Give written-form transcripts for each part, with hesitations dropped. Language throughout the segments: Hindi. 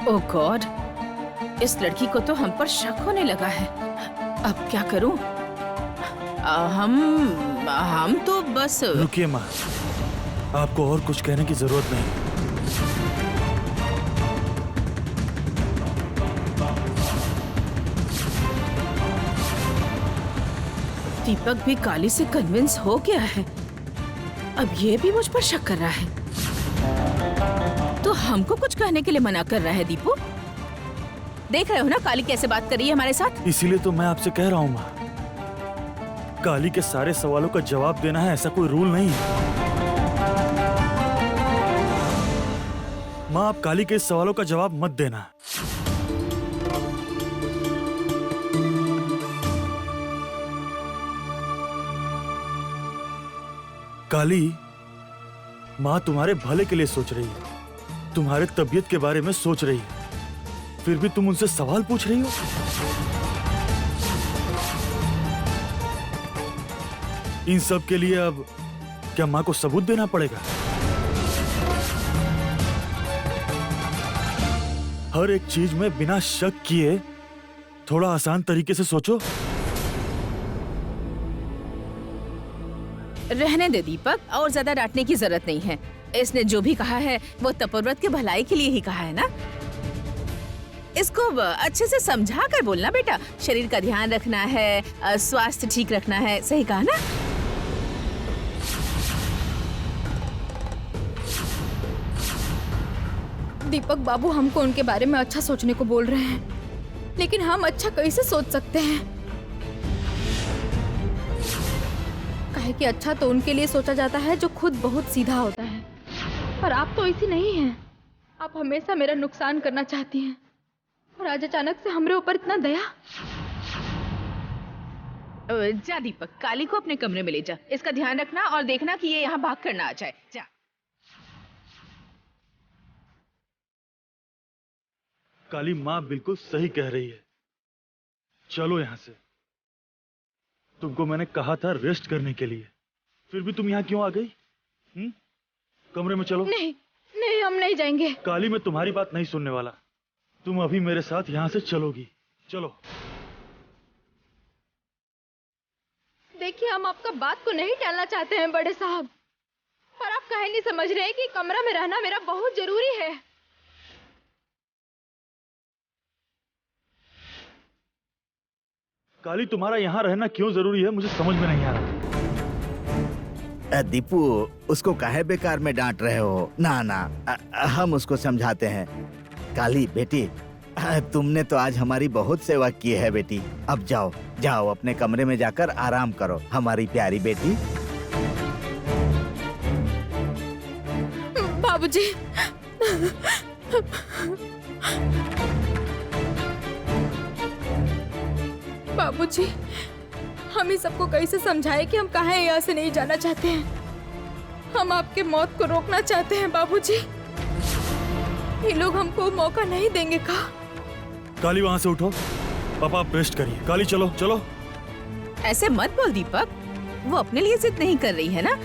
ओह गॉड, इस लड़की को तो हम पर शक होने लगा है। अब क्या करूं? हम तो बस। रुकिए माँ, आपको और कुछ कहने की जरूरत नहीं। दीपक भी काली से कन्विंस हो गया है, अब ये भी मुझ पर शक कर रहा है, तो हमको कुछ कहने के लिए मना कर रहा है। दीपू, देख रहे हो ना काली कैसे बात कर रही है हमारे साथ। इसीलिए तो मैं आपसे कह रहा हूँ माँ, काली के सारे सवालों का जवाब देना है ऐसा कोई रूल नहीं है। माँ, आप काली के इस सवालों का जवाब मत देना। काली, माँ तुम्हारे भले के लिए सोच रही है, तुम्हारे तबीयत के बारे में सोच रही है, फिर भी तुम उनसे सवाल पूछ रही हो। इन सब के लिए अब क्या माँ को सबूत देना पड़ेगा? हर एक चीज में बिना शक किए थोड़ा आसान तरीके से सोचो। रहने दे दीपक, और ज्यादा डांटने की जरूरत नहीं है। इसने जो भी कहा है वो तपोव्रत के भलाई के लिए ही कहा है ना। इसको अच्छे से समझा कर बोलना बेटा। शरीर का ध्यान रखना है, स्वास्थ्य ठीक रखना है, सही कहा ना? दीपक बाबू हमको उनके बारे में अच्छा सोचने को बोल रहे हैं, लेकिन हम अच्छा कैसे सोच सकते हैं? काहे कि अच्छा तो उनके लिए सोचा जाता है जो खुद बहुत सीधा होता है, पर आप तो ऐसी नहीं हैं। आप हमेशा मेरा नुकसान करना चाहती हैं, और आज अचानक से हमरे ऊपर इतना दया। जा दीपक, काली को अपने कमरे में ले जा। इसका ध्यान रखना और देखना कि ये यहाँ भाग कर ना आ जाए। जा। काली, माँ बिल्कुल सही कह रही है, चलो यहाँ से। तुमको मैंने कहा था रेस्ट करने के लिए, फिर भी तुम यहाँ क्यों आ गई? कमरे में चलो। नहीं नहीं, हम नहीं जाएंगे। काली, मैं तुम्हारी बात नहीं सुनने वाला। तुम अभी मेरे साथ यहाँ से चलोगी। चलो। देखिए, हम आपका बात को नहीं टालना चाहते हैं बड़े साहब, पर आप काहे नहीं समझ रहे कि कमरा में रहना मेरा बहुत जरूरी है। काली, तुम्हारा यहाँ रहना क्यों जरूरी है मुझे समझ में नहीं आ रहा। दीपू, उसको काहे बेकार में डांट रहे हो? ना ना, हम उसको समझाते हैं। काली बेटी, तुमने तो आज हमारी बहुत सेवा की है बेटी। अब जाओ जाओ, अपने कमरे में जाकर आराम करो हमारी प्यारी बेटी। बाबूजी, बाबूजी, हम ही सबको कैसे समझाएं कि हम कहाँ यहाँ से नहीं जाना चाहते हैं। हम आपके मौत को रोकना चाहते हैं बाबूजी। ये लोग हमको मौका नहीं देंगे का? काली, वहां से उठो। पापा, आप रेस्ट करिए। काली, चलो चलो। ऐसे मत बोल दीपक, वो अपने लिए जिद नहीं कर रही है ना।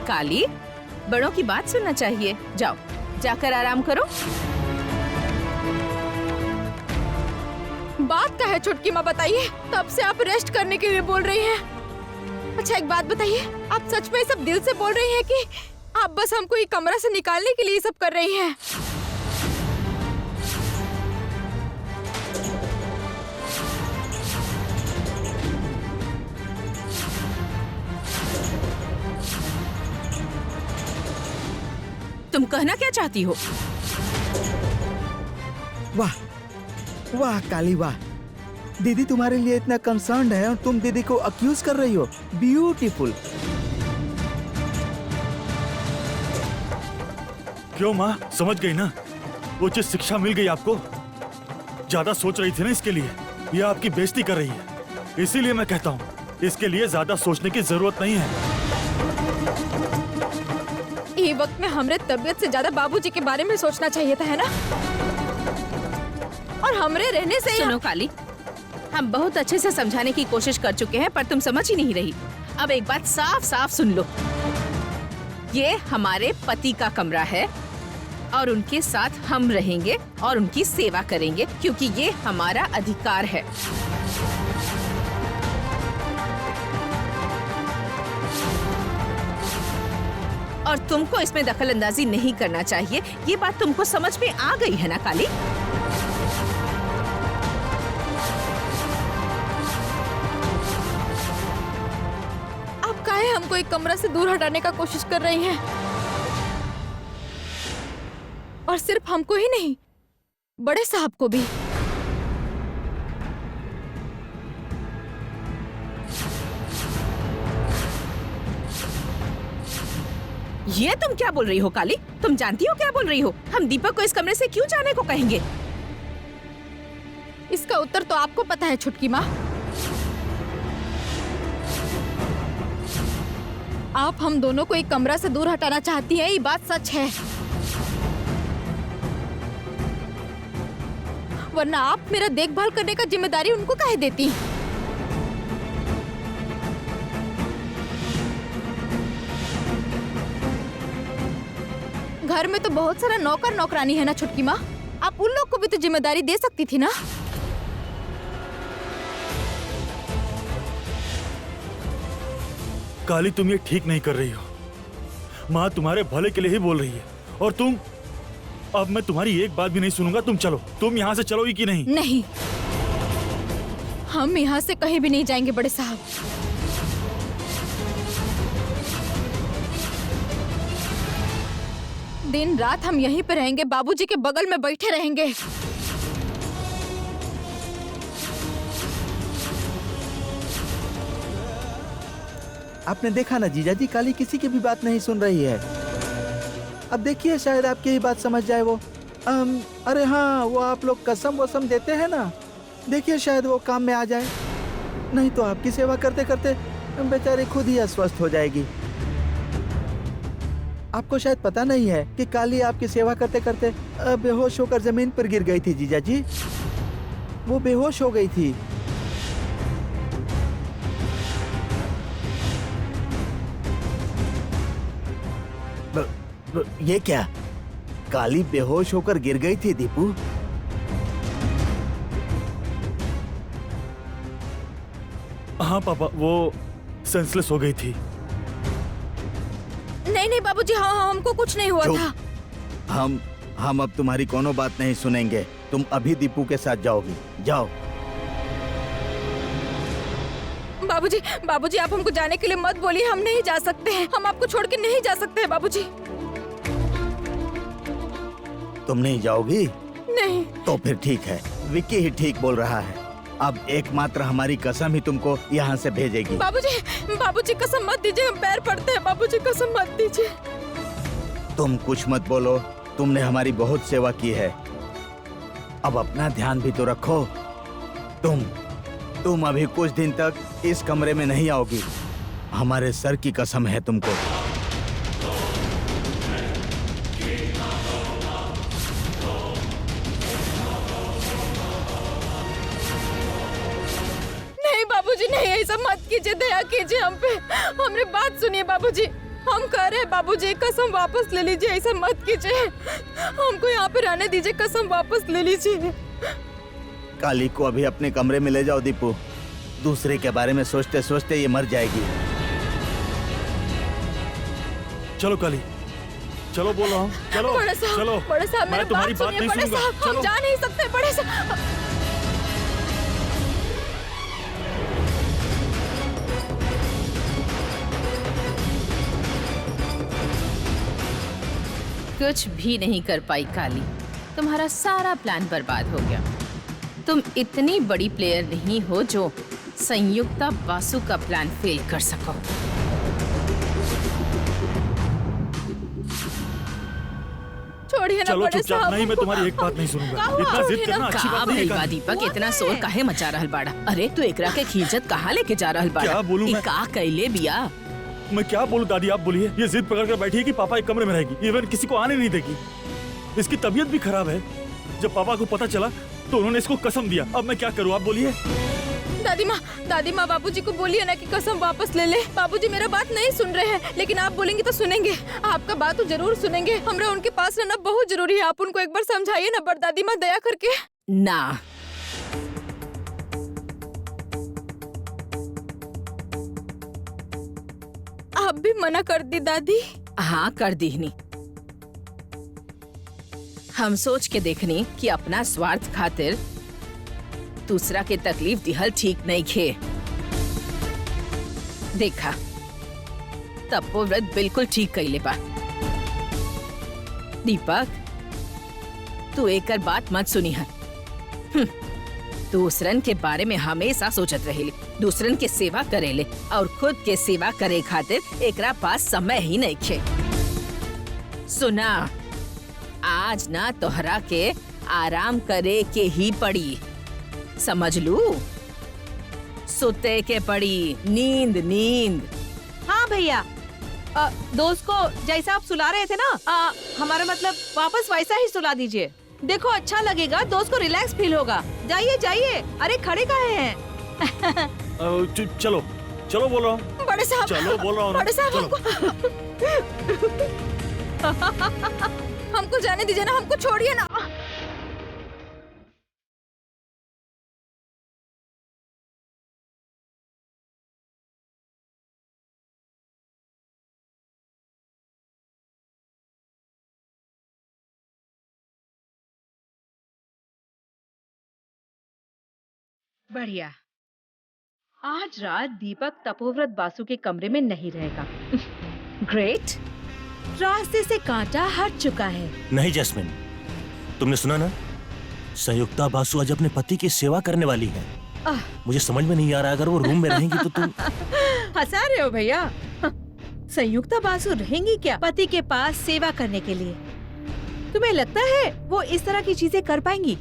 काली, बड़ों की बात सुनना चाहिए। जाओ, जाकर आराम करो। बात का है छोटकी माँ, बताइए। तब से आप रेस्ट करने के लिए बोल रही हैं। अच्छा, एक बात बताइए, आप सच में सब दिल से बोल रही हैं कि आप बस हमको ये कमरा से निकालने के लिए सब कर रही हैं? तुम कहना क्या चाहती हो? वाह वाह काली, वाह। दीदी तुम्हारे लिए इतना कंसर्न्ड है और तुम दीदी को अक्यूज कर रही हो। ब्यूटीफुल। क्यों माँ, समझ गई ना? उचित शिक्षा मिल गई आपको? ज्यादा सोच रही थी ना इसके लिए। ये आपकी बेइज्जती कर रही है, इसीलिए मैं कहता हूँ इसके लिए ज्यादा सोचने की जरूरत नहीं है। ये वक्त में हमरे तबीयत से ज्यादा बाबूजी के बारे में सोचना चाहिए था, है ना? और हमरे रहने से सुनो काली, हम बहुत अच्छे से समझाने की कोशिश कर चुके हैं, पर तुम समझ ही नहीं रही। अब एक बात साफ साफ सुन लो, ये हमारे पति का कमरा है और उनके साथ हम रहेंगे और उनकी सेवा करेंगे क्योंकि ये हमारा अधिकार है। और तुमको इसमें दखल अंदाजी नहीं करना चाहिए। ये बात तुमको समझ में आ गई है ना काली? आप काहे हमको एक कमरा से दूर हटाने का कोशिश कर रही हैं? और सिर्फ हमको ही नहीं, बड़े साहब को भी। ये तुम क्या बोल रही हो काली? तुम जानती हो क्या बोल रही हो? हम दीपक को इस कमरे से क्यों जाने को कहेंगे? इसका उत्तर तो आपको पता है छुटकी माँ। आप हम दोनों को एक कमरा से दूर हटाना चाहती हैं, ये बात सच है। वरना आप मेरा देखभाल करने का जिम्मेदारी उनको काहे देती? घर में तो बहुत सारा नौकर नौकरानी है ना छुटकी माँ, आप उन लोग को भी तो जिम्मेदारी दे सकती थी ना। काली, तुम ये ठीक नहीं कर रही हो। माँ तुम्हारे भले के लिए ही बोल रही है। और तुम, अब मैं तुम्हारी एक बात भी नहीं सुनूंगा। तुम चलो, तुम यहाँ से चलोगी कि नहीं? नहीं, हम यहाँ से कहीं भी नहीं जाएंगे बड़े साहब। दिन रात हम यहीं पे रहेंगे, बाबूजी के बगल में बैठे रहेंगे। आपने देखा ना जीजाजी, काली किसी की भी बात नहीं सुन रही है। अब देखिए, शायद आपकी ही बात समझ जाए वो। अरे हाँ, वो आप लोग कसम वसम देते हैं ना, देखिए शायद वो काम में आ जाए। नहीं तो आपकी सेवा करते करते बेचारी खुद ही अस्वस्थ हो जाएगी। आपको शायद पता नहीं है कि काली आपकी सेवा करते करते बेहोश होकर जमीन पर गिर गई थी जीजाजी। वो बेहोश हो गई थी। ये क्या? काली बेहोश होकर गिर गई थी दीपू? हाँ पापा, वो सेंसलेस हो गई थी। नहीं नहीं बाबूजी, हाँ हमको कुछ नहीं हुआ चुप। था। हम अब तुम्हारी कोनो बात नहीं सुनेंगे। तुम अभी दीपू के साथ जाओगी, जाओ। बाबूजी, बाबूजी आप हमको जाने के लिए मत बोलिए, हम नहीं जा सकते हैं। हम आपको छोड़ के नहीं जा सकते हैं बाबूजी। तुम नहीं जाओगी? नहीं। तो फिर ठीक है, विक्की ही ठीक बोल रहा है। अब एकमात्र हमारी कसम ही तुमको यहाँ से भेजेगी। बाबूजी, बाबूजी कसम मत दीजिए, हम पैर पड़ते हैं बाबूजी, कसम मत दीजिए। तुम कुछ मत बोलो, तुमने हमारी बहुत सेवा की है। अब अपना ध्यान भी तो रखो। तुम अभी कुछ दिन तक इस कमरे में नहीं आओगी। हमारे सर की कसम है तुमको। नहीं बाबूजी, नहीं, ऐसा मत कीजिए, दया कीजिए हम पे। हमने बात सुनिए बाबूजी, हम कह रहे हैं बाबूजी, कसम वापस ले लीजिए, ऐसा मत कीजिए। हमको यहाँ पे रहने दीजिए, कसम वापस ले लीजिए। काली को अभी अपने कमरे में ले जाओ दीपू। दूसरे के बारे में सोचते सोचते ये मर जाएगी। चलो काली, चलो बोल रहा हूँ, चलो बड़े साहब, चलो। बड़े साहब मैं मेरी तुम्हारी बात बात सुनिए। नहीं बड़े सुनूंगा। साहब, हम चलो। जा नहीं सकते बड़े साहब। कुछ भी नहीं कर पाई काली, तुम्हारा सारा प्लान बर्बाद हो गया। तुम इतनी बड़ी प्लेयर नहीं हो जो संयुक्ता बासु का प्लान फेल कर सको। छोड़िए ना चलो बड़े चुपचाप। साहब। नहीं, मैं तुम्हारी एक बात नहीं सुनूंगा। इतना जिद करना अच्छी बात नहीं है बा काली। दीपक, इतना शोर काहे मचा रहल बाड़ा? अरे तू एकरा के खींचत कहाँ लेके जा रहल बाड़ा? क्या बोलूं मैं? का कैले बिया? मैं क्या बोलूं दादी, आप बोलिए। ये जिद पकड़ कर बैठी है कि पापा एक कमरे में रहेगी, इवन किसी को आने नहीं देगी। इसकी तबीयत भी खराब है। जब पापा को पता चला तो उन्होंने इसको कसम दिया। अब मैं क्या करूं, आप बोलिए। दादी माँ बाबूजी को बोलिए ना कि कसम वापस ले ले। बाबूजी मेरा बात नहीं सुन रहे हैं, लेकिन आप बोलेंगे तो सुनेंगे। आपका बात तो जरूर सुनेंगे। हमरा उनके पास रहना बहुत जरूरी है। आप उनको एक बार समझाइए ना बड़ दादी माँ, दया करके। ना, आप भी मना कर दी दादी। हाँ कर दीहनी। हम सोच के देखनी कि अपना स्वार्थ खातिर दूसरा के तकलीफ दिहल ठीक नहीं खे। देखा, तपोव्रत बिल्कुल ठीक कइले बा। दीपक, तू एकर बात मत सुनी है। दूसरन के बारे में हमेशा सोचत रहेली, दूसरन के सेवा करेले और खुद के सेवा करे खातिर एकरा पास समय ही नहीं खे। सुना, आज ना तोहरा के आराम करे के ही पड़ी, समझ लू? सुते के पड़ी, नींद नींद। हाँ भैया, दोस्त को जैसा आप सुला रहे थे ना, हमारा मतलब वापस वैसा ही सुला दीजिए। देखो अच्छा लगेगा, दोस्त को रिलैक्स फील होगा। जाइए जाइए, अरे खड़े काहे हैं? चलो चलो बोल रहा हूँ। बड़े साहब, चलो बोल रहा हूँ ना। बड़े साहब, हमको जाने दीजिए ना, हमको छोड़िए ना। बढ़िया, आज रात दीपक तपोव्रत बासु के कमरे में नहीं रहेगा। ग्रेट, रास्ते से कांटा हट चुका है। नहीं जैस्मिन, तुमने सुना ना, संयुक्ता बासु आज अपने पति की सेवा करने वाली है। मुझे समझ में नहीं आ रहा, अगर वो रूम में रहेंगी तो तुम हंसा रहे हो भैया? संयुक्ता बासु रहेंगी क्या पति के पास सेवा करने के लिए? तुम्हें लगता है वो इस तरह की चीजें कर पाएंगी?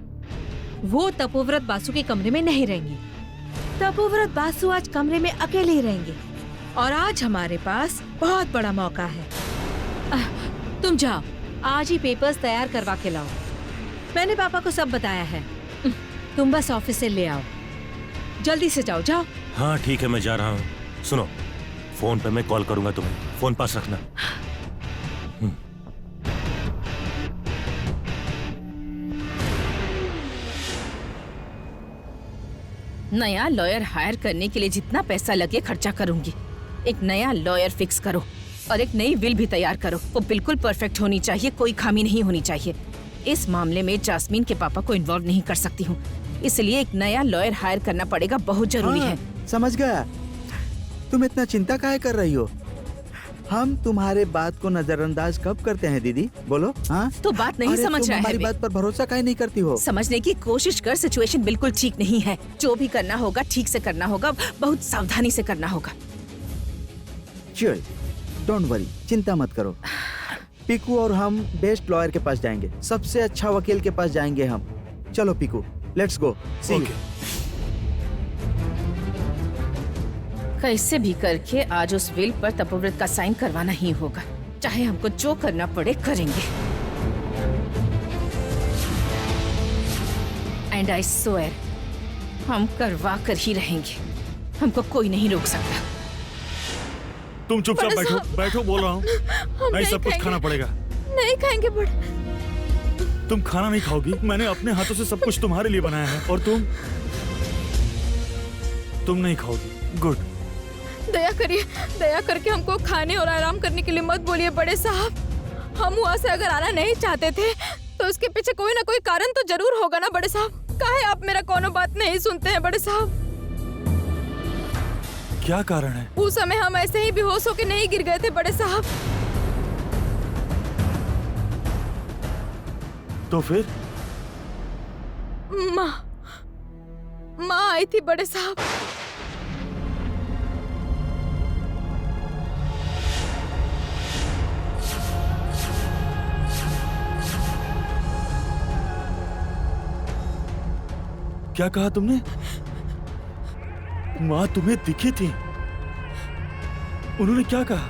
वो तपोव्रत बासु के कमरे में नहीं रहेंगी। तपोव्रत बासु आज कमरे में अकेले ही रहेंगे और आज हमारे पास बहुत बड़ा मौका है। तुम जाओ, आज ही पेपर्स तैयार करवा के लाओ। मैंने पापा को सब बताया है। तुम बस ऑफिस से ले आओ, जल्दी से जाओ। जाओ। हाँ ठीक है, मैं जा रहा हूँ। सुनो, फोन पे मैं कॉल करूंगा तुम्हें, फोन पास रखना। नया लॉयर हायर करने के लिए जितना पैसा लगे खर्चा करूंगी। एक नया लॉयर फिक्स करो और एक नई विल भी तैयार करो। वो बिल्कुल परफेक्ट होनी चाहिए, कोई खामी नहीं होनी चाहिए। इस मामले में जास्मीन के पापा को इन्वॉल्व नहीं कर सकती हूँ, इसलिए एक नया लॉयर हायर करना पड़ेगा, बहुत जरूरी है। समझ गया। तुम इतना चिंता काहे कर रही हो? हम तुम्हारे बात को नजरअंदाज कब करते हैं दीदी, बोलो? हाँ, तो बात नहीं समझ रहा है। हमारी बात पर भरोसा काहे नहीं करती हो? समझने की कोशिश कर, सिचुएशन बिल्कुल ठीक नहीं है। जो भी करना होगा ठीक से करना होगा, बहुत सावधानी से करना होगा। चल, डोंट वरी, चिंता मत करो। पीकू और हम बेस्ट लॉयर के पास जाएंगे, सबसे अच्छा वकील के पास जाएंगे हम। चलो Piku, let's go. See you. कैसे भी करके आज उस विल पर तपोव्रत का साइन करवाना ही होगा, चाहे हमको जो करना पड़े करेंगे। एंड आई स्वेयर, हम करवा कर ही रहेंगे, हमको कोई नहीं रोक सकता। तुम चुपचाप बड़े बैठो, साहब, बैठो, बोल रहा हूँ। हम नहीं, सब कुछ खाएंगे। खाना पड़ेगा। नहीं खाएंगे बड़े। तुम खाना नहीं खाओगी, मैंने अपने हाथों से सब कुछ तुम्हारे लिए बनाया है और तुम नहीं खाओगी। गुड। दया करिए, दया करके हमको खाने और आराम करने के लिए मत बोलिए बड़े साहब। हम वहाँ से अगर आना नहीं चाहते थे तो उसके पीछे कोई ना कोई कारण तो जरूर होगा ना बड़े साहब। काहे आप मेरा कोनो बात नहीं सुनते हैं बड़े साहब? क्या कारण है? उस समय हम ऐसे ही बेहोश होके नहीं गिर गए थे बड़े साहब। तो फिर? माँ आई थी बड़े साहब। क्या कहा तुमने? माँ तुम्हें दिखी थी? उन्होंने क्या कहा?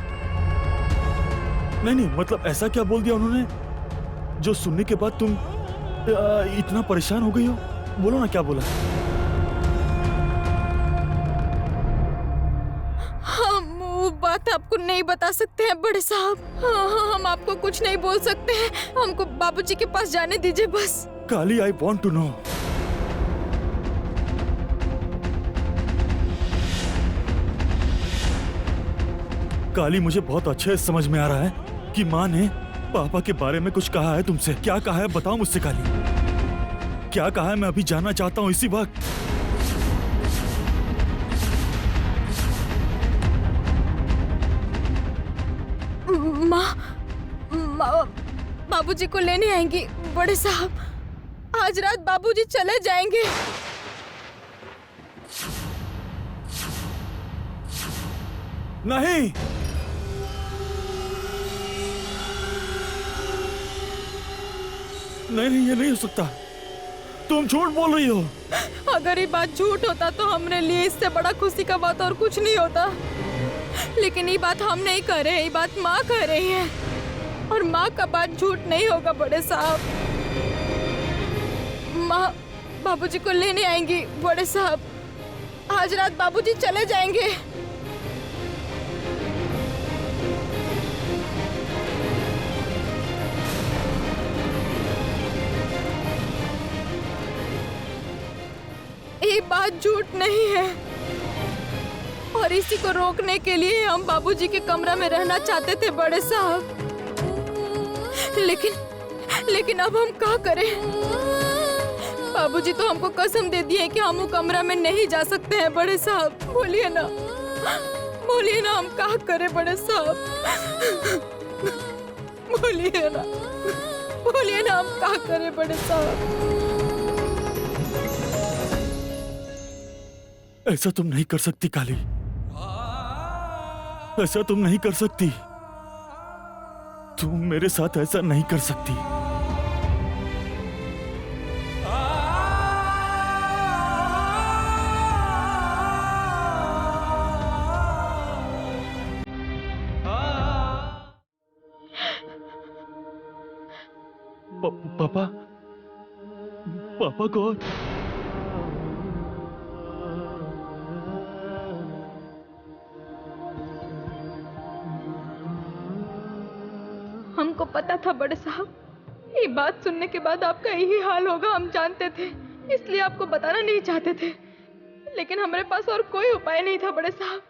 नहीं, मतलब ऐसा क्या बोल दिया उन्होंने जो सुनने के बाद तुम इतना परेशान हो गई हो? बोलो ना, क्या बोला? को नहीं बता सकते हैं बड़े साहब। हाँ, हम आपको कुछ नहीं बोल सकते हैं। हमको बाबूजी के पास जाने दीजिए बस। काली, आई वॉन्ट टू नो। काली, मुझे बहुत अच्छे से समझ में आ रहा है कि माँ ने पापा के बारे में कुछ कहा है तुमसे। क्या कहा है बताओ मुझसे काली, क्या कहा है? मैं अभी जानना चाहता हूँ इसी वक्त। माँ बाबूजी को लेने आएंगी बड़े साहब। आज रात बाबूजी चले जाएंगे। नहीं, नहीं, ये नहीं हो सकता। तुम झूठ बोल रही हो। अगर ये बात झूठ होता तो हमने लिए इससे बड़ा खुशी का बात और कुछ नहीं होता। लेकिन ये बात हम नहीं कह रहे, ये बात माँ कह रही है, और माँ का बात झूठ नहीं होगा बड़े साहब। माँ बाबूजी को लेने आएंगी बड़े साहब। आज रात बाबूजी चले जाएंगे। ये बात झूठ नहीं है, और इसी को रोकने के लिए हम बाबूजी के कमरा में रहना चाहते थे बड़े साहब। लेकिन अब हम क्या करें? बाबूजी तो हमको कसम दे दिए कि हम वो कमरा में नहीं जा सकते हैं बड़े साहब। बोलिए ना, हम क्या करें बड़े साहब? बोलिए ना, हम क्या करें बड़े साहब? ऐसा तुम नहीं कर सकती काली, ऐसा तुम नहीं कर सकती। तुम मेरे साथ ऐसा नहीं कर सकती। पापा, पापा कौन? हमको पता था बड़े साहब, ये बात सुनने के बाद आपका यही हाल होगा, हम जानते थे, इसलिए आपको बताना नहीं चाहते थे। लेकिन हमारे पास और कोई उपाय नहीं था बड़े साहब।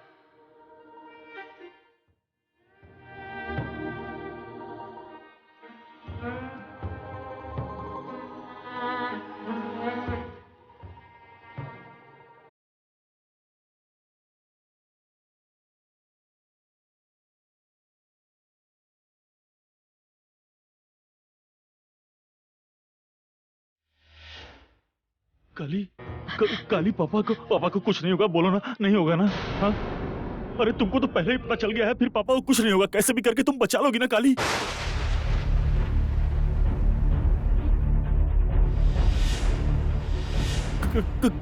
काली, काली, पापा को कुछ नहीं होगा, बोलो ना, नहीं होगा ना? हाँ, अरे तुमको तो पहले ही पता चल गया है, फिर पापा को कुछ नहीं होगा। कैसे भी करके तुम बचा लोगी ना काली?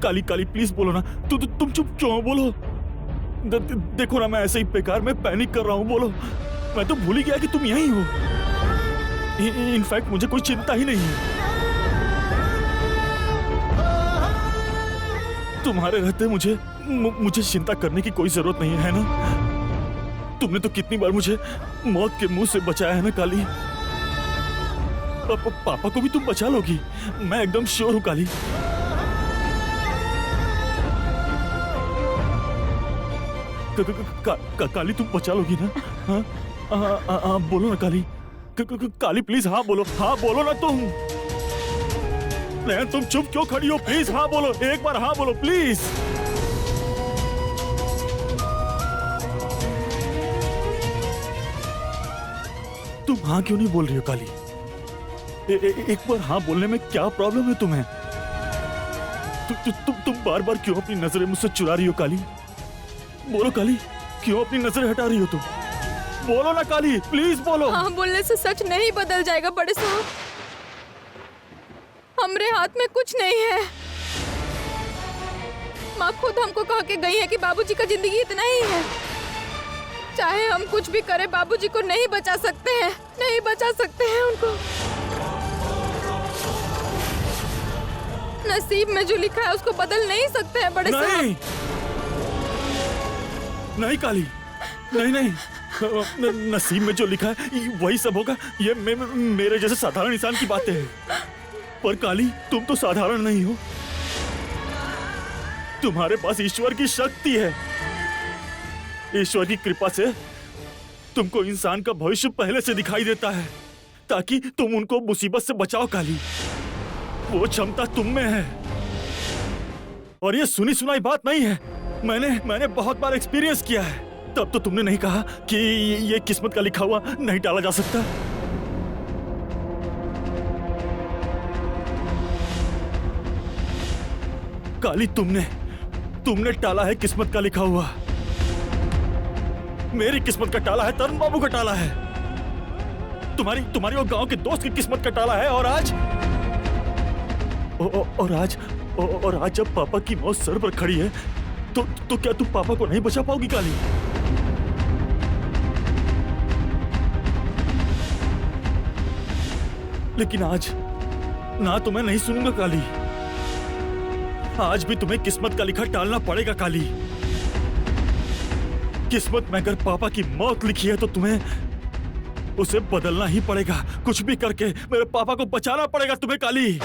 काली प्लीज बोलो ना। तुम चुप क्यों हो? बोलो। देखो ना, मैं ऐसे ही बेकार में पैनिक कर रहा हूँ। बोलो, मैं तो भूल ही गया कि तुम यहीं हो। इनफैक्ट मुझे कोई चिंता ही नहीं है। तुम्हारे रहते मुझे चिंता करने की कोई जरूरत नहीं है ना। तुमने तो कितनी बार मुझे मौत के मुंह से बचाया है ना काली। पापा को भी तुम बचा लोगी, मैं एकदम श्योर हूँ काली। काली तुम बचा लोगी ना? हाँ, बोलो ना काली। काली प्लीज हाँ बोलो ना तुम। नहीं, तुम चुप क्यों खड़ी हो? प्लीज हाँ बोलो, एक बार हाँ बोलो प्लीज। तुम हाँ क्यों नहीं बोल रही हो काली? एक बार हाँ बोलने में क्या प्रॉब्लम है तुम्हें? तुम बार बार क्यों अपनी नजरें मुझसे चुरा रही हो काली? बोलो काली, क्यों अपनी नजरें हटा रही हो तुम? बोलो ना काली, प्लीज बोलो। हाँ बोलने से सच नहीं बदल जाएगा बड़े साहब। हमरे हाथ में कुछ नहीं है। माँ खुद हमको कह के गई है कि बाबूजी का जिंदगी इतना ही है। चाहे हम कुछ भी करें, बाबूजी को नहीं बचा सकते हैं, नहीं बचा सकते हैं उनको। नसीब में जो लिखा है उसको बदल नहीं सकते हैं बड़े साहब। नहीं काली, नहीं, नसीब में जो लिखा है वही सब होगा। ये मेरे जैसे साधारण इंसान की बातें हैं। पर काली, तुम तो साधारण नहीं हो। तुम्हारे पास ईश्वर की शक्ति है। ईश्वर की कृपा से तुमको इंसान का भविष्य पहले से दिखाई देता है ताकि तुम उनको मुसीबत से बचाओ काली। वो क्षमता तुम में है और ये सुनी सुनाई बात नहीं है। मैंने बहुत बार एक्सपीरियंस किया है। तब तो तुमने नहीं कहा कि ये किस्मत का लिखा हुआ नहीं टाला जा सकता। काली, तुमने टाला है किस्मत का लिखा हुआ। मेरी किस्मत का टाला है, तरुण बाबू का टाला है, तुम्हारी और गांव के दोस्त की किस्मत का टाला है। और आज जब पापा की मौत सर पर खड़ी है तो क्या तुम पापा को नहीं बचा पाओगी काली? लेकिन आज ना तो मैं नहीं सुनूंगा काली। आज भी तुम्हें किस्मत का लिखा टालना पड़ेगा काली। किस्मत में अगर पापा की मौत लिखी है तो तुम्हें उसे बदलना ही पड़ेगा। कुछ भी करके मेरे पापा को बचाना पड़ेगा तुम्हें काली।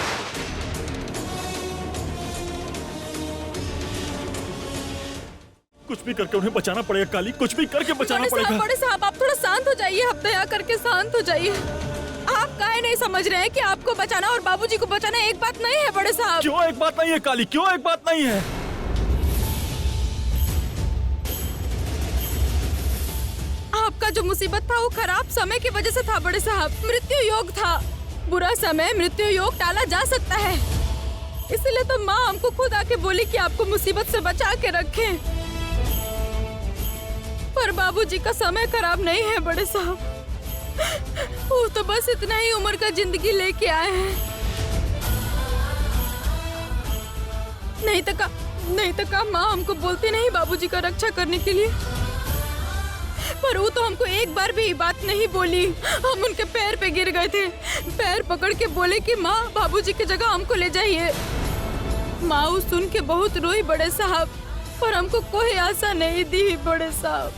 कुछ भी करके उन्हें बचाना पड़ेगा काली। कुछ भी करके बचाना पड़ेगा। बड़े साहब, आप थोड़ा शांत हो जाइए। आप दया करके शांत हो जाइए। आप काहे नहीं समझ रहे हैं कि आपको बचाना और बाबूजी को बचाना एक बात नहीं है बड़े साहब? क्यों एक बात नहीं है काली? क्यों एक बात नहीं है? आपका जो मुसीबत था वो खराब समय की वजह से था बड़े साहब। मृत्यु योग था। बुरा समय मृत्यु योग टाला जा सकता है। इसलिए तो माँ हमको खुद आके बोली कि आपको मुसीबत से बचा के रखें। पर बाबूजी का समय खराब नहीं है बड़े साहब। वो तो बस इतना ही उम्र का जिंदगी लेके आए हैं। नहीं तो का माँ हमको बोलती नहीं बाबूजी का रक्षा करने के लिए। पर वो तो हमको एक बार भी बात नहीं बोली। हम उनके पैर पे गिर गए थे। पैर पकड़ के बोले कि माँ बाबूजी की जगह हमको ले जाइए। माँ वो सुन के बहुत रोई बड़े साहब। पर हमको कोई आशा नहीं दी बड़े साहब।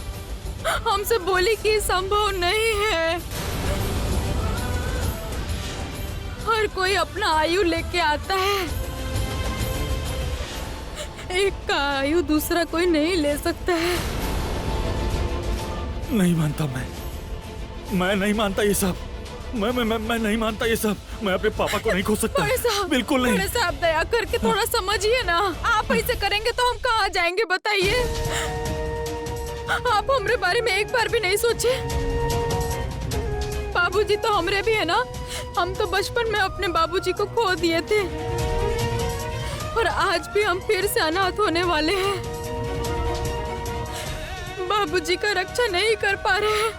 हमसे बोली कि संभव नहीं है। हर कोई अपना आयु लेके आता है। एक का आयु दूसरा कोई नहीं ले सकता है। नहीं मानता मैं नहीं मानता ये सब। मैं नहीं मानता ये सब। मैं अपने पापा को नहीं खो सकता। बड़े साहब, बिल्कुल नहीं। बड़े साहब दया करके थोड़ा समझिए ना। आप ऐसे करेंगे तो हम कहाँ जाएंगे बताइए? आप हमारे बारे में एक बार भी नहीं सोचे? बाबूजी तो हमरे भी है ना। हम तो बचपन में अपने बाबूजी को खो दिए थे और आज भी हम फिर से अनाथ होने वाले हैं। बाबूजी का रक्षा नहीं कर पा रहे हैं,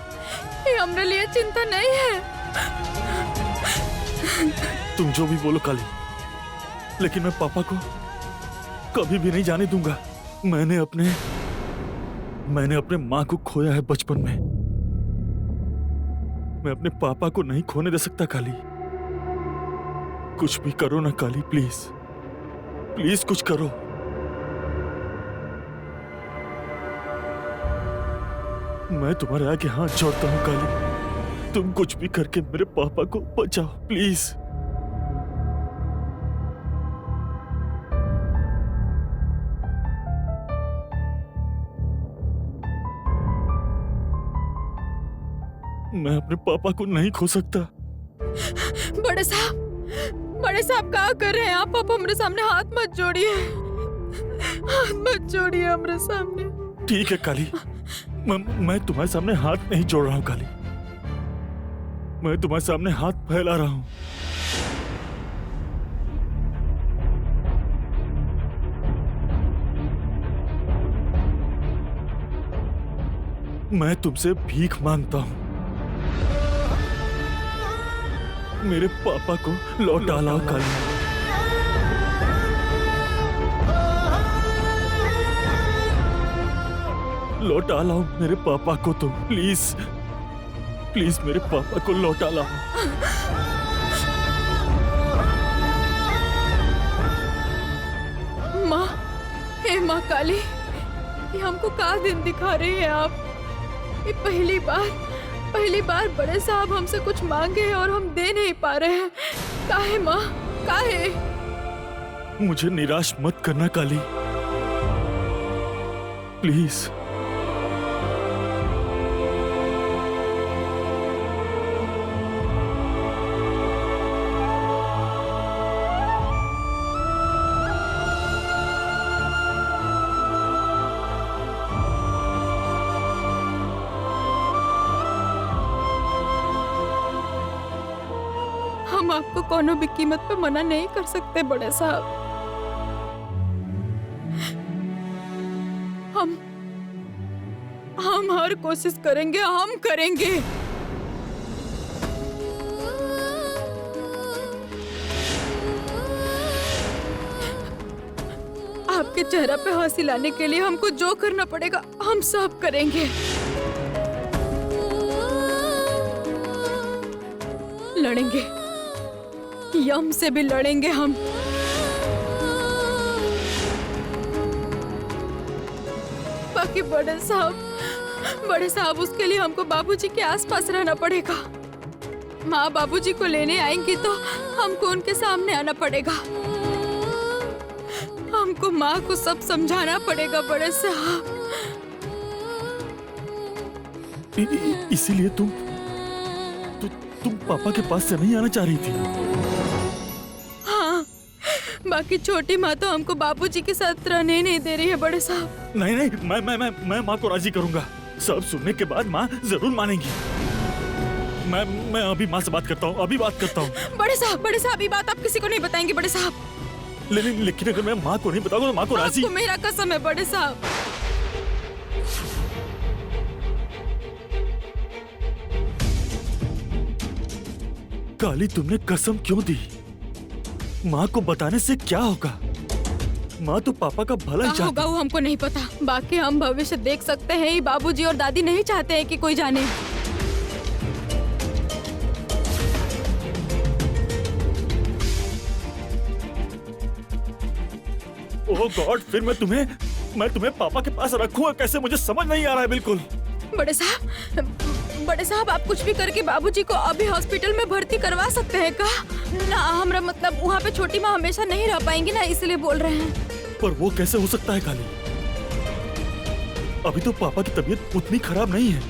ये हमारे लिए चिंता नहीं है। तुम जो भी बोलो काली, लेकिन मैं पापा को कभी भी नहीं जाने दूंगा। मैंने अपने माँ को खोया है बचपन में। मैं अपने पापा को नहीं खोने दे सकता काली। कुछ भी करो ना काली, प्लीज प्लीज कुछ करो। मैं तुम्हारे आगे हाथ जोड़ता हूँ काली। तुम कुछ भी करके मेरे पापा को बचाओ प्लीज। मैं अपने पापा को नहीं खो सकता। बड़े साहब क्या कर रहे हैं आप? हमारे सामने हाथ मत जोड़िए। हाथ मत जोड़िए हमारे सामने। ठीक है काली, मैं तुम्हारे सामने हाथ नहीं जोड़ रहा हूँ काली। मैं तुम्हारे सामने हाथ फैला रहा हूँ। मैं तुमसे भीख मांगता हूँ। मेरे पापा को लौटा लाओ काली। लौटा लाओ मेरे पापा को तुम, प्लीज प्लीज मेरे पापा को लौटा लाओ। माँ, हे माँ काली, ये हमको क्या दिन दिखा रही है आप? ये पहली बार बड़े साहब हमसे कुछ मांगे हैं और हम दे नहीं पा रहे हैं। काहे माँ, काहे? मुझे निराश मत करना काली, प्लीज। हम आपको कोनो भी कीमत पे मना नहीं कर सकते बड़े साहब। हम हर कोशिश करेंगे, हम करेंगे। आपके चेहरा पे हंसी लाने के लिए हमको जो करना पड़ेगा हम सब करेंगे। लड़ेंगे, यम से भी लड़ेंगे हम। बाकी बड़े साहब उसके लिए हमको बाबूजी के आसपास रहना पड़ेगा। माँ बाबूजी को लेने आएंगी तो हमको उनके सामने आना पड़ेगा। हमको माँ को सब समझाना पड़ेगा बड़े साहब। इसीलिए तुम पापा के पास से नहीं आना चाह रही थी? हाँ, बाकी छोटी माँ तो हमको बाबूजी के साथ रहने नहीं दे रही है बड़े साहब। नहीं, मैं माँ को राजी करूंगा। सब सुनने के बाद माँ जरूर मानेंगी। मैं अभी माँ से बात करता हूँ, अभी बात करता हूँ। बड़े साहब ये बात आप किसी को नहीं बताएंगे बड़े साहब। लेकिन अगर मैं माँ को नहीं बताऊंगा तो माँ को राजी। आपको मेरा कसम है बड़े साहब। काली, तुमने कसम क्यों दी? माँ को बताने से क्या होगा? माँ तो पापा का भला ही क्या होगा चाहती। वो हमको नहीं पता। बाकी हम भविष्य देख सकते हैं। बाबूजी और दादी नहीं चाहते हैं कि कोई जाने। ओह गॉड, फिर मैं तुम्हें पापा के पास रखूंगा कैसे? मुझे समझ नहीं आ रहा है बिल्कुल। बड़े साहब आप कुछ भी करके बाबूजी को अभी हॉस्पिटल में भर्ती करवा सकते हैं का? ना, हमरा मतलब वहाँ पे छोटी माँ हमेशा नहीं रह पाएंगी ना, इसलिए बोल रहे हैं। पर वो कैसे हो सकता है काली? अभी तो पापा की तबीयत उतनी खराब नहीं है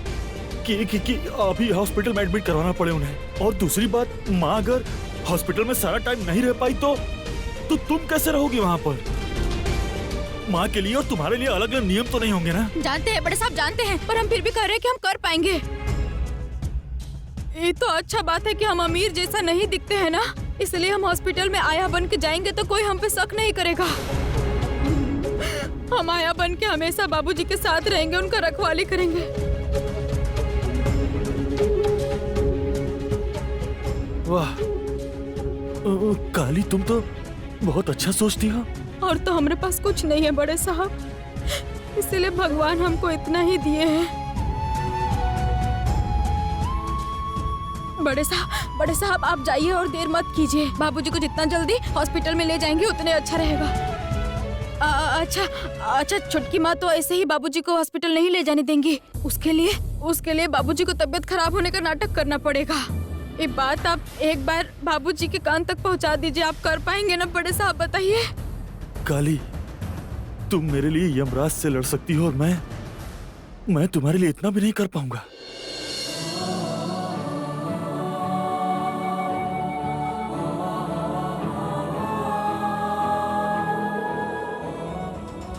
कि अभी हॉस्पिटल में एडमिट करवाना पड़े उन्हें। और दूसरी बात, माँ अगर हॉस्पिटल में सारा टाइम नहीं रह पाई तो तुम कैसे रहोगी वहाँ पर? माँ के लिए और तुम्हारे लिए अलग अलग नियम तो नहीं होंगे ना? जानते हैं बड़े साहब, जानते हैं, पर हम फिर भी कह रहे हैं कि हम कर पाएंगे। ये तो अच्छा बात है कि हम अमीर जैसा नहीं दिखते हैं ना, इसलिए हम हॉस्पिटल में आया बन के जाएंगे तो कोई हम पे शक नहीं करेगा। हम आया बन के हमेशा बाबूजी के साथ रहेंगे, उनका रखवाली करेंगे। वाह काली, तुम तो बहुत अच्छा सोचती हो। और तो हमारे पास कुछ नहीं है बड़े साहब, इसलिए भगवान हमको इतना ही दिए हैं। बड़े साहब आप जाइए और देर मत कीजिए। बाबूजी को जितना जल्दी हॉस्पिटल में ले जाएंगे उतने अच्छा रहेगा। अच्छा छुटकी माँ तो ऐसे ही बाबूजी को हॉस्पिटल नहीं ले जाने देंगी। उसके लिए बाबूजी को तबीयत खराब होने का नाटक करना पड़ेगा। ये बात आप एक बार बाबूजी के कान तक पहुँचा दीजिए। आप कर पाएंगे ना बड़े साहब, बताइए। काली, तुम मेरे लिए यमराज से लड़ सकती हो और मैं तुम्हारे लिए इतना भी नहीं कर पाऊंगा।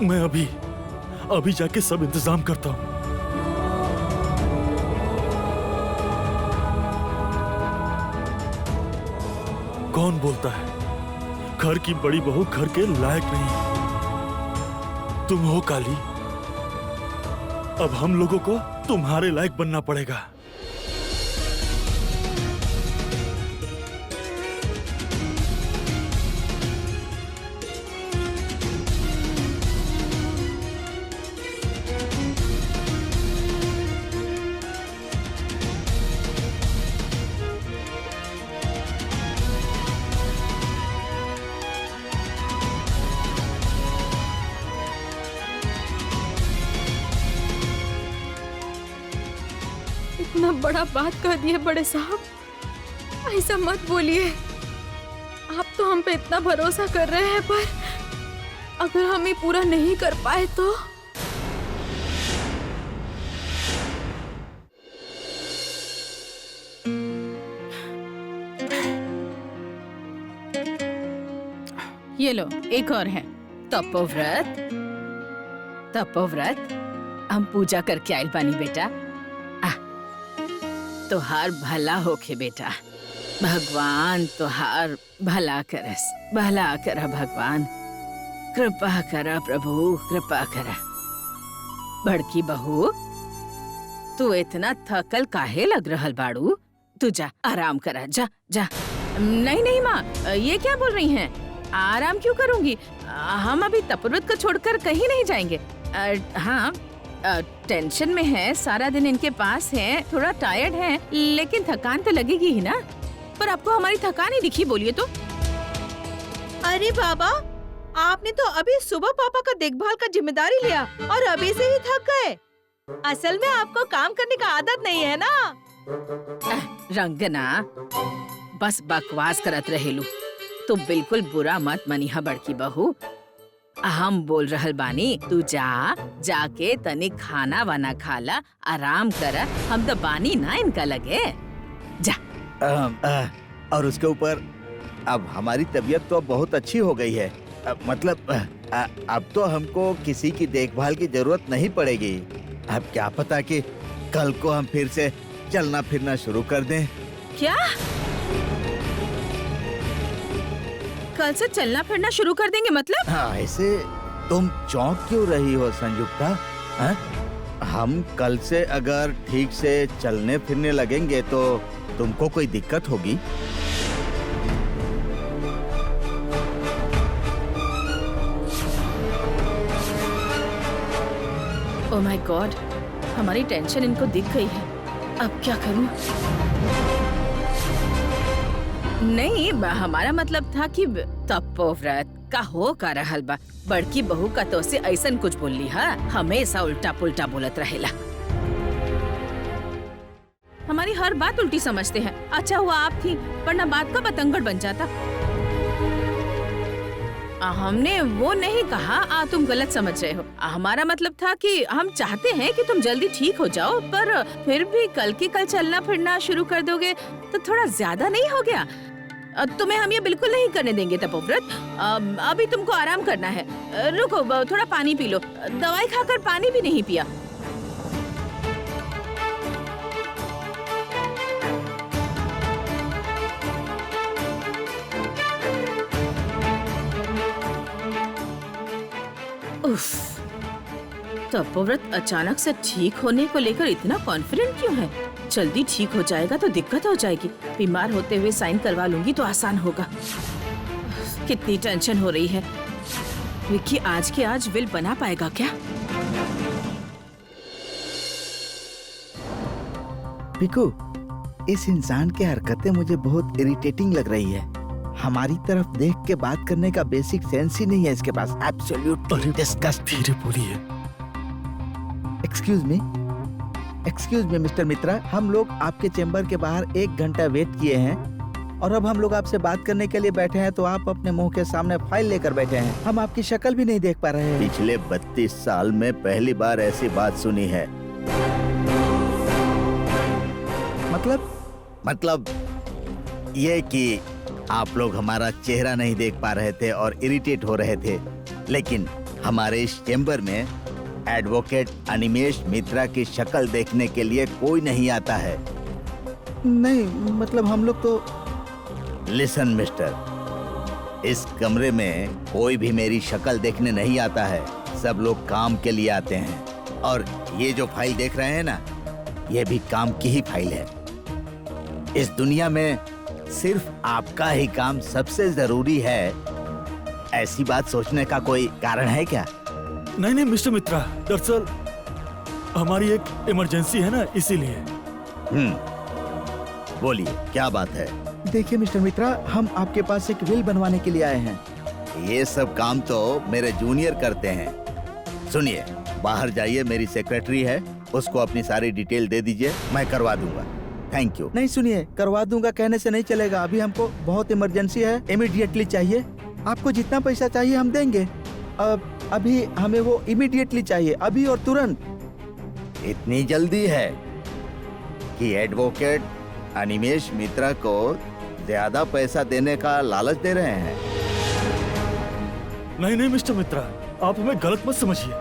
मैं अभी जाके सब इंतजाम करता हूँ। कौन बोलता है घर की बड़ी बहू घर के लायक नहीं है? तुम हो काली। अब हम लोगों को तुम्हारे लायक बनना पड़ेगा। बहुत बड़ा बात कह दिए बड़े साहब, ऐसा मत बोलिए। आप तो हम पे इतना भरोसा कर रहे हैं, पर अगर हम ये पूरा नहीं कर पाए तो? ये लो, एक और है तपोव्रत। तपोव्रत हम पूजा करके आइल बानी बेटा। तोहार भला होखे बेटा, भगवान तोहार भला करस, भला करा भगवान, कृपा करा प्रभु, कृपा करा। बड़की बहू, तू इतना थकल काहे लग रहल बाड़ू? तू जा आराम करा, जा जा। नहीं नहीं माँ, ये क्या बोल रही हैं? आराम क्यों करूंगी? हम अभी तपोव्रत को छोड़कर कहीं नहीं जाएंगे। हाँ, टेंशन में है, सारा दिन इनके पास है, थोड़ा टायर्ड है, लेकिन थकान तो लगेगी ही ना। पर आपको हमारी थकान ही दिखी, बोलिए तो। अरे बाबा, आपने तो अभी सुबह पापा का देखभाल का जिम्मेदारी लिया और अभी से ही थक गए। असल में आपको काम करने का आदत नहीं है ना। रंगना, बस बकवास करत रहेलू। तो बिल्कुल बुरा मत मनिहा बड़की बहू। हम बोल रहल बानी, तू जाके तनी खाना वाना खाला, आराम कर। हम तो बानी ना इनका लगे, जा। और उसके ऊपर अब हमारी तबीयत तो अब बहुत अच्छी हो गई है। मतलब अब तो हमको किसी की देखभाल की जरूरत नहीं पड़ेगी। अब क्या पता कि कल को हम फिर से चलना फिरना शुरू कर दें। क्या? कल से चलना फिरना शुरू कर देंगे मतलब? हाँ, ऐसे तुम चौंक क्यों रही हो संयुक्ता? हम कल से अगर ठीक से चलने फिरने लगेंगे तो तुमको कोई दिक्कत होगी? ओह माय गॉड, हमारी टेंशन इनको दिख गई है। अब क्या करूं? नहीं, हमारा मतलब था कि तपोव्रत का हो का रहल बा। बड़की बहू का तो से ऐसन कुछ बोल ली है, हमेशा उल्टा पुल्टा बोलत रहेला। हमारी हर बात उल्टी समझते हैं। अच्छा हुआ आप थी, वरना बात का बतंगड़ बन जाता। हमने वो नहीं कहा, तुम गलत समझ रहे हो। हमारा मतलब था कि हम चाहते हैं कि तुम जल्दी ठीक हो जाओ, पर फिर भी कल की कल चलना फिरना शुरू कर दोगे तो थोड़ा ज्यादा नहीं हो गया? तुम्हें हम ये बिल्कुल नहीं करने देंगे तपोव्रत। अभी तुमको आराम करना है। रुको, थोड़ा पानी पी लो। दवाई खाकर पानी भी नहीं पिया। उफ, तपोव्रत अचानक से ठीक होने को लेकर इतना कॉन्फिडेंट क्यों है? जल्दी ठीक हो जाएगा तो दिक्कत हो जाएगी। बीमार होते हुए साइन करवा लूंगी तो आसान होगा। कितनी टेंशन हो रही है। विक्की आज के आज विल बना पाएगा क्या? पिकू, इस इंसान की हरकतें मुझे बहुत इरिटेटिंग लग रही है। हमारी तरफ देख के बात करने का बेसिक सेंस ही नहीं है इसके पास। Absolutely disgusting. धीरे बोलिए। एक्सक्यूज मी मिस्टर मित्रा, हम लोग आपके चेम्बर के बाहर 1 घंटा वेट किए हैं और अब हम लोग आपसे बात करने के लिए बैठे हैं तो आप अपने मुंह के सामने फाइल लेकर बैठे हैं। हम आपकी शक्ल भी नहीं देख पा रहे हैं। पिछले 32 साल में पहली बार ऐसी बात सुनी है। मतलब ये कि आप लोग हमारा चेहरा नहीं देख पा रहे थे और इरिटेट हो रहे थे, लेकिन हमारे इस चेम्बर में एडवोकेट अनिमेश मित्रा की शक्ल देखने के लिए कोई नहीं आता है। नहीं, मतलब हम लोग तो। लिसन मिस्टर, इस कमरे में कोई भी मेरी शक्ल देखने नहीं आता है। सब लोग काम के लिए आते हैं और ये जो फाइल देख रहे हैं ना, ये भी काम की ही फाइल है। इस दुनिया में सिर्फ आपका ही काम सबसे जरूरी है, ऐसी बात सोचने का कोई कारण है क्या? नहीं मिस्टर मित्रा, दरअसल हमारी एक इमरजेंसी है ना, इसीलिए। बोलिए, क्या बात है? देखिए मिस्टर मित्रा, हम आपके पास एक विल बनवाने के लिए आए हैं। ये सब काम तो मेरे जूनियर करते हैं। सुनिए, बाहर जाइए, मेरी सेक्रेटरी है, उसको अपनी सारी डिटेल दे दीजिए, मैं करवा दूंगा। Thank you. नहीं सुनिए, करवा दूंगा कहने से नहीं चलेगा। अभी हमको बहुत इमरजेंसी है, इमीडिएटली चाहिए। आपको जितना पैसा चाहिए हम देंगे। अभी हमें वो इमीडिएटली चाहिए, अभी और तुरंत। इतनी जल्दी है कि एडवोकेट अनिमेश मित्रा को ज्यादा पैसा देने का लालच दे रहे हैं। नहीं मिस्टर मित्रा, आप हमें गलत मत समझिए।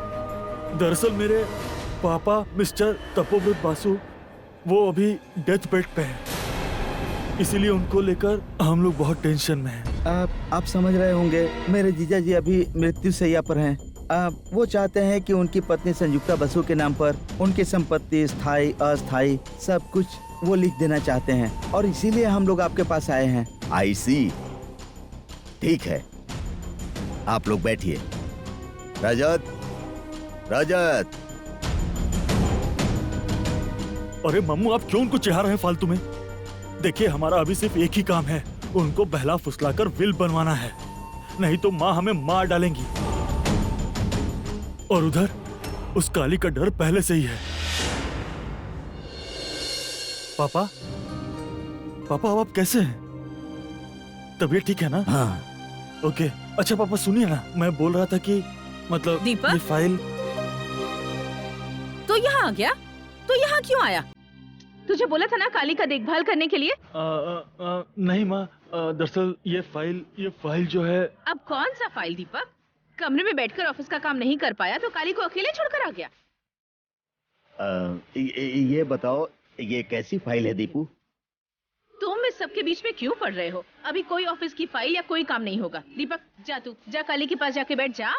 दरअसल मेरे पापा मिस्टर तपोव्रत बासु वो अभी डेथ बेड पे हैं, इसीलिए उनको लेकर हम लोग बहुत टेंशन में हैं। आप समझ रहे होंगे, मेरे जीजा जी अभी मृत्युशैया पर हैं। वो चाहते हैं कि उनकी पत्नी संयुक्ता बसु के नाम पर उनकी संपत्ति स्थायी अस्थायी सब कुछ वो लिख देना चाहते हैं, और इसीलिए हम लोग आपके पास आए हैं। आई सी, ठीक है, आप लोग बैठिए। रजत, रजत। अरे मम्मू, आप क्यों उनको चिढ़ा रहे हैं फालतू में? देखिए, हमारा अभी सिर्फ एक ही काम है, उनको बहला फुसलाकर विल बनवाना है, नहीं तो माँ हमें मार डालेंगी। और उधर उस काली का डर पहले से ही है। पापा, पापा अब आप कैसे हैं? तबीयत ठीक है ना? हाँ। ओके। अच्छा पापा सुनिए ना, मैं बोल रहा था कि मतलब दीपक? ये फाइल। तो यहाँ आ गया? तो यहाँ क्यों आया? तुझे बोला था ना काली का देखभाल करने के लिए। नहीं माँ, दरअसल ये फाइल जो है। अब कौन सा फाइल दीपक? कमरे में बैठकर ऑफिस का काम नहीं कर पाया तो काली को अकेले छोड़कर आ गया। ये बताओ, ये कैसी फाइल है दीपू? तुम इस सबके बीच में क्यों पड़ रहे हो? अभी कोई ऑफिस की फाइल या कोई काम नहीं होगा। दीपक जा, तू जा काली के पास जाके बैठ जा।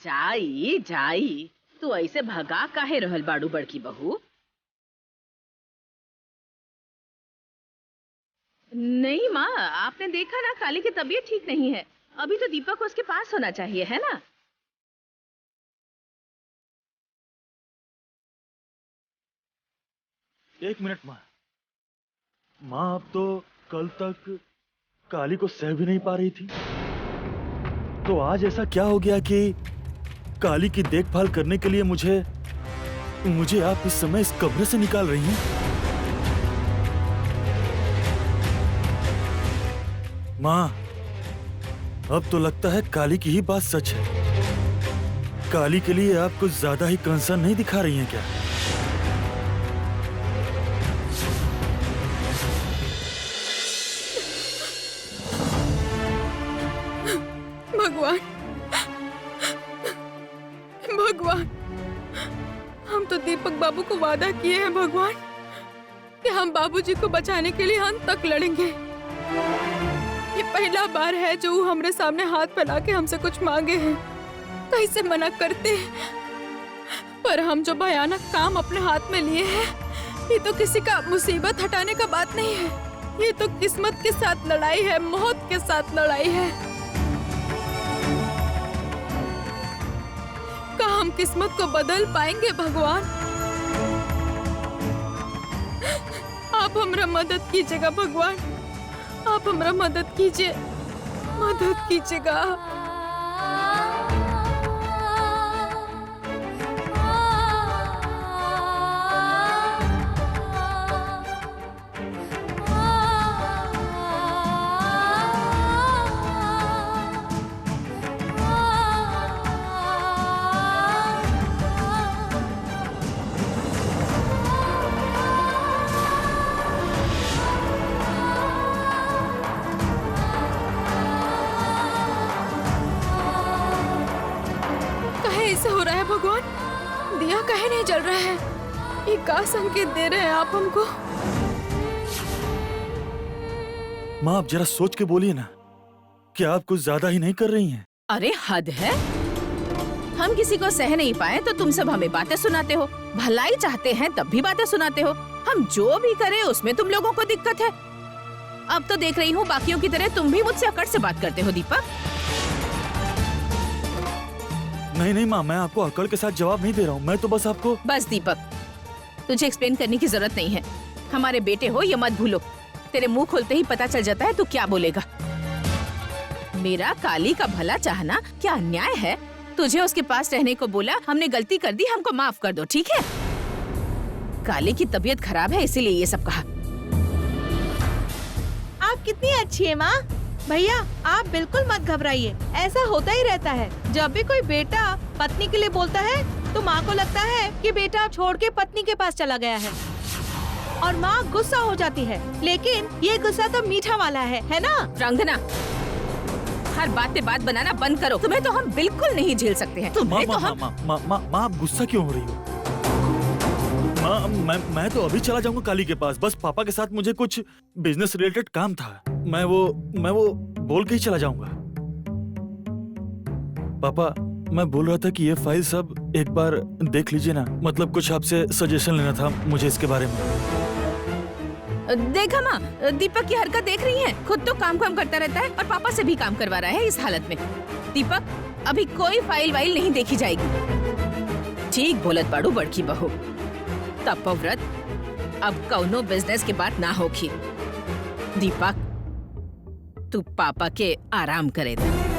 जाई तू ऐसे भगा काहे रहल बाड़ू बड़की बहू? नहीं माँ, आपने देखा ना काली की तबीयत ठीक नहीं है, अभी तो दीपक को उसके पास होना चाहिए, है ना? एक मिनट माँ, आप तो कल तक काली को सह भी नहीं पा रही थी, तो आज ऐसा क्या हो गया कि काली की देखभाल करने के लिए मुझे आप इस समय इस कमरे से निकाल रही हैं? माँ, अब तो लगता है काली की ही बात सच है। काली के लिए आप कुछ ज्यादा ही कंसर्न नहीं दिखा रही हैं क्या? भगवान, हम तो दीपक बाबू को वादा किए हैं भगवान कि हम बाबूजी को बचाने के लिए अंत तक लड़ेंगे। ये पहला बार है जो वो हमरे सामने हाथ फैला के हमसे कुछ मांगे हैं, कैसे मना करते हैं। पर हम जो भयानक काम अपने हाथ में लिए हैं, ये तो किसी का मुसीबत हटाने का बात नहीं है, ये तो किस्मत के साथ लड़ाई है, मौत के साथ लड़ाई है। क्या हम किस्मत को बदल पाएंगे भगवान? आप हमरा मदद कीजिएगा भगवान, आप हमरा मदद कीजिएगा। हो रहा है भगवान? दिया काहे नहीं जल रहा है? ये क्या संकेत दे रहे हैं आप हमको? माँ, आप जरा सोच के बोलिए ना, क्या आप कुछ ज्यादा ही नहीं कर रही हैं? अरे हद है, हम किसी को सह नहीं पाए तो तुम सब हमें बातें सुनाते हो, भलाई चाहते हैं तब भी बातें सुनाते हो। हम जो भी करें उसमें तुम लोगों को दिक्कत है। अब तो देख रही हूँ बाकियों की तरह तुम भी मुझसे अकड़ से बात करते हो दीपक। नहीं माँ, मैं आपको अकड़ के साथ जवाब नहीं दे रहा हूँ, मैं तो बस आपको। बस दीपक, तुझे एक्सप्लेन करने की जरूरत नहीं है। हमारे बेटे हो ये मत भूलो, तेरे मुंह खोलते ही पता चल जाता है तू क्या बोलेगा। मेरा काली का भला चाहना क्या अन्याय है? तुझे उसके पास रहने को बोला, हमने गलती कर दी, हमको माफ कर दो, ठीक है? काली की तबीयत खराब है इसीलिए ये सब कहा। आप कितनी अच्छी है माँ। भैया आप बिल्कुल मत घबराइए, ऐसा होता ही रहता है। जब भी कोई बेटा पत्नी के लिए बोलता है तो माँ को लगता है कि बेटा छोड़ के पत्नी के पास चला गया है और माँ गुस्सा हो जाती है। लेकिन ये गुस्सा तो मीठा वाला है ना? रंगना, हर बात पे बात बनाना बंद करो। तुम्हें तो हम बिल्कुल नहीं झेल सकते हैं। तुम्हें तो हम माँ आप गुस्सा क्यों हो रही हो? माँ मैं तो अभी चला जाऊंगा काली के पास। बस पापा के साथ मुझे कुछ बिजनेस रिलेटेड काम था। मैं वो बोल के ही चला जाऊंगा। पापा मैं बोल रहा था कि ये फाइल सब एक बार देख लीजिए ना। मतलब कुछ आपसे सजेशन लेना था मुझे इसके बारे में। देखा माँ, दीपक की हरकत देख रही है। खुद तो काम करता रहता है और पापा से भी काम करवा रहा है इस हालत में। दीपक, अभी कोई फाइल वाइल नहीं देखी जाएगी। ठीक बोलत बाड़ू बड़की बहू। तपोव्रत, अब कौनो बिजनेस के बात ना होगी। दीपक, तू पापा के आराम करे दे।